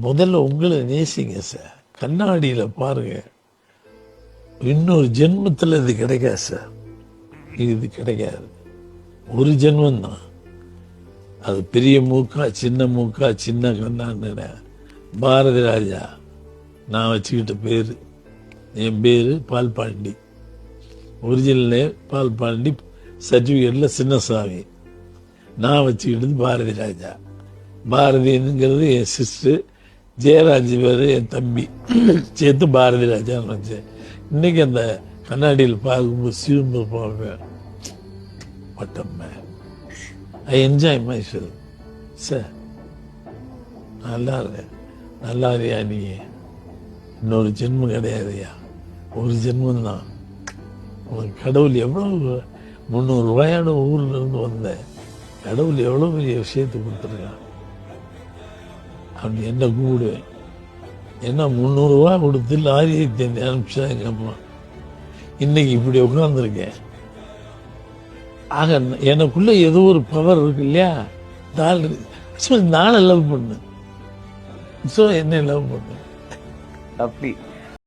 முதல்ல உங்களை நேசிங்க சார். கண்ணாடியில் பாருங்க. இன்னொரு ஜென்மத்தில் இது கிடைக்காது சார். இது கிடைக்காது. ஒரு ஜென்மந்தான். அது பெரிய மூக்கா சின்ன கண்ணான்னு பாரதி ராஜா நான் வச்சுக்கிட்ட பேர். என் பேர் பால்பாண்டி. ஒரிஜினல் நேம் பால்பாண்டி, சர்டிஃபிகேட்டில் சின்னசாமி. நான் வச்சுக்கிட்டது பாரதி ராஜா. பாரதிங்கிறது என் சிஸ்டர், ஜெயராஜ் பேர் என் தம்பி, சேர்த்து பாரதி ராஜான்னு வச்சேன். இன்னைக்கு அந்த கண்ணாடியில் பார்க்கும்போது சிவம்பு போவேன். பட்டம்மே I enjoy myself sir. நல்லா இருக்கியா நீ? இன்னொரு ஜென்மம் கிடையாதுயா, ஒரு ஜென்மந்தான். உனக்கு கடவுள் எவ்வளவு 300 ரூபாயான ஊர்ல இருந்து வந்தேன். கடவுள் எவ்வளோ பெரிய விஷயத்தை கொடுத்துருக்கான். அப்படி என்ன கூப்பிடுவேன். ஏன்னா 300 ரூபா கொடுத்து லாரி ஏற்றி அனுப்பிச்சா எங்கள் அம்மா. இன்னைக்கு இப்படி உட்காந்துருக்கேன். ஆக எனக்குள்ள ஏதோ ஒரு பவர் இருக்கு இல்லையா? நாளை லவ் பண்ணு. ஸோ என்ன லவ் பண்ணு அப்படி